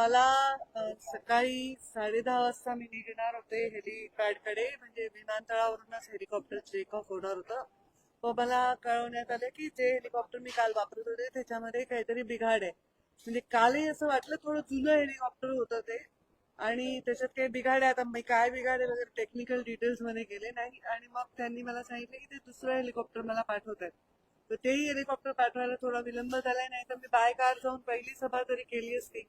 मला सकाळी 10:30 वाजता मी निघणार होते हेलिपॅडकडे, म्हणजे विमानतळावरूनच हेलिकॉप्टर टेक ऑफ होणार होतं. व मला कळवण्यात आलं की जे हेलिकॉप्टर मी काल वापरत होते त्याच्यामध्ये काहीतरी बिघाड आहे. म्हणजे कालही असं वाटलं थोडं जुनं हेलिकॉप्टर होतं ते, आणि त्याच्यात काही बिघाड आहे. आता मी काय बिघाड आहे वगैरे टेक्निकल डिटेल्स मध्ये गेले नाही, आणि मग त्यांनी मला सांगितलं की ते दुसरं हेलिकॉप्टर मला पाठवत आहेत. तर तेही हेलिकॉप्टर पाठवायला थोडा विलंब झालाय, नाही तर मी बाय कार जाऊन पहिली सभा तरी केली असती.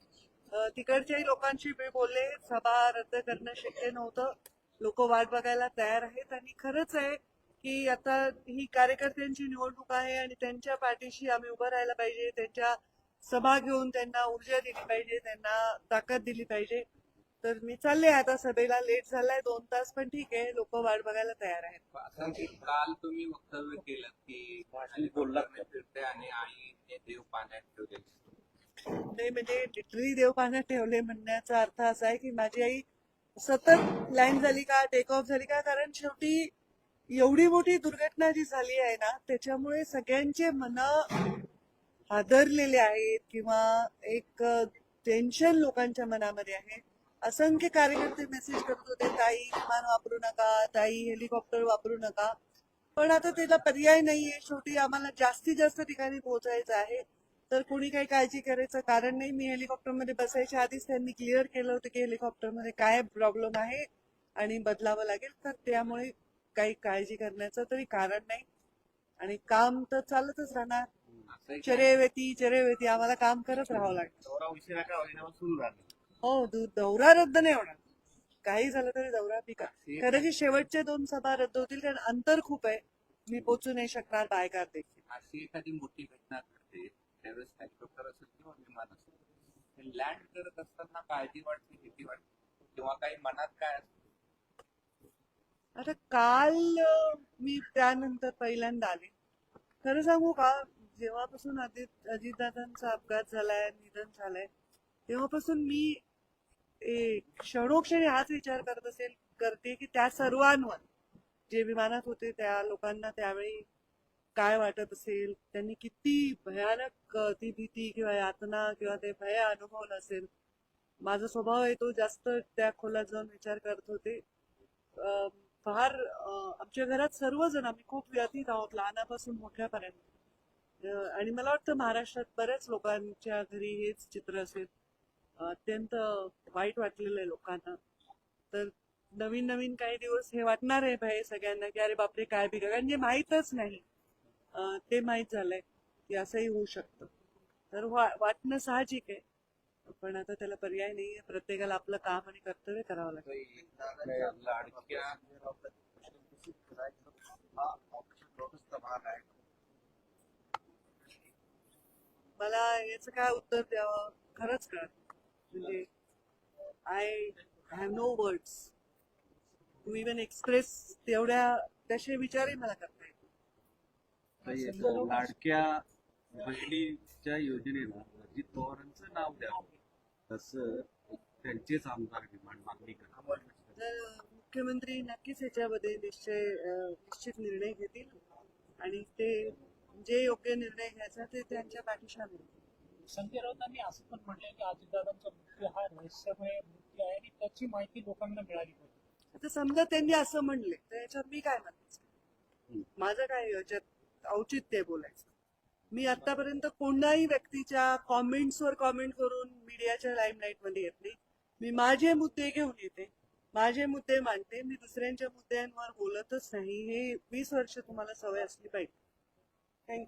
तिकडच्याही लोकांशी मी बोलले, सभा रद्द करणं शक्य नव्हतं. लोक वाट बघायला तयार आहेत, आणि खरंच आहे की आता ही कार्यकर्त्यांची निवडणूक आहे आणि त्यांच्या पाठीशी आम्ही उभं राहायला पाहिजे. त्यांच्या सभा घेऊन त्यांना ऊर्जा दिली पाहिजे, त्यांना ताकद दिली पाहिजे. तर मी चालले आता सभेला. लेट झालाय 2 तास, पण ठीक आहे, लोक वाट बघायला तयार आहेत. असं की काल तुम्ही वक्तव्य केलं की बोललात फिरते आणि आईने देव पाण्यात ठेवले. नाही, म्हणजे लिटरली देव पाण्यात ठेवले म्हणण्याचा अर्थ असा आहे की माझी आई सतत लँड झाली का, टेक ऑफ झाली का, कारण शेवटी एवढी मोठी दुर्घटना जी झाली आहे ना, त्याच्यामुळे सगळ्यांचे मन हादरलेले आहेत, किंवा एक टेन्शन लोकांच्या मनामध्ये आहे. असंख्य कार्यकर्ते मेसेज करत होते, ताई विमान वापरू नका, ताई हेलिकॉप्टर वापरू नका. पण आता त्याला पर्याय नाहीये. शेवटी आम्हाला जास्तीत जास्त ठिकाणी पोहोचायचं आहे, तर कोणी काही काळजी करायचं कारण नाही. मी हेलिकॉप्टरमध्ये बसायच्या आधीच त्यांनी क्लिअर केलं होतं की हेलिकॉप्टरमध्ये काय प्रॉब्लेम आहे आणि बदलावं लागेल, तर त्यामुळे काही काळजी करण्याचं तरी कारण नाही. आणि काम तर चालतच राहणार. चरेवेती आम्हाला काम करत राहावं लागेल. दौरा उशिरा का होईना सुरू झाला. हो, दौरा रद्द नाही होणार. काही झालं तरी दौरा पिका. खरं की शेवटचे 2 सभा रद्द होतील, कारण अंतर खूप आहे. मी पोचू नाही शकणार बायकार देखील. अशी एखादी मोठी घटना घडते त्यावेळेस हेलिकॉप्टर असेल किंवा विमान असेल, लँड करत असताना काळजी वाटते, भीती वाटते, किंवा काही मनात काय असतं? आता काल मी त्यानंतर पहिल्यांदा आले. खरं सांगू का, जेव्हापासून अजितदादांचा अपघात झालाय, निधन झालंय, तेव्हापासून मी क्षणोक्षणी हाच विचार करते की त्या सर्वांवर जे विमानात होते त्या लोकांना त्यावेळी काय वाटत असेल, त्यांनी किती भयानक ती भीती किंवा यातना किंवा ते भय अनुभवलं असेल. माझा स्वभाव आहे तो जास्त त्या खोलात जाऊन विचार करत होते. फार आमच्या घरात सर्वजण आम्ही खूप व्यथित आहोत, लहानापासून मोठ्यापर्यंत. आणि मला वाटतं महाराष्ट्रात बऱ्याच लोकांच्या घरी हेच चित्र असेल. अत्यंत वाईट वाटलेलं आहे लोकांना. तर नवीन नवीन काही दिवस हे वाटणार आहे भय सगळ्यांना की अरे बापरे काय बिघड, कारण जे माहीतच नाही ते माहीत झालंय की असंही होऊ शकतं. तर वाटणं साहजिक आहे, पण आता त्याला पर्याय नाहीये. प्रत्येकाला आपलं काम आणि कर्तव्य करावं लागतं. लाडक्या मला याचं काय उत्तर द्यावं खरंच कळत नाही. म्हणजे I have no words to even express तेवढ्या तसे विचारही मला करता येत. लाडक्या बहिणीच्या योजनेला अजित पवारांचं नाव द्यावं तसं त्यांचेच आमदार मागणी करतात. तर मुख्यमंत्री नक्कीच याच्यामध्ये निश्चित निर्णय घेतील, आणि ते जे योग्य निर्णय घ्यायचा ते त्यांच्या पाठीशी आम्ही. संजय राऊतांनी असं पण म्हटलंय की अजितदादांचा मृत्यू हा रहस्यमय मृत्यू आहे आणि त्याची माहिती लोकांना मिळाली पाहिजे. आता समजा त्यांनी असं म्हणले तर याच्यात मी काय म्हणायचं, माझं काय याच्यात औचित्य बोलायचं. मी आतापर्यंत कोणाही व्यक्तीच्या कॉमेंट्सवर कॉमेंट करून मीडियाच्या लाईमलाईट मध्ये येत नाही. मी माझे मुद्दे घेऊन येते, माझे मुद्दे मांडते. मी दुसऱ्यांच्या मुद्द्यांवर बोलतच नाही. हे 20 वर्ष तुम्हाला सवय असली पाहिजे. थँक्यू.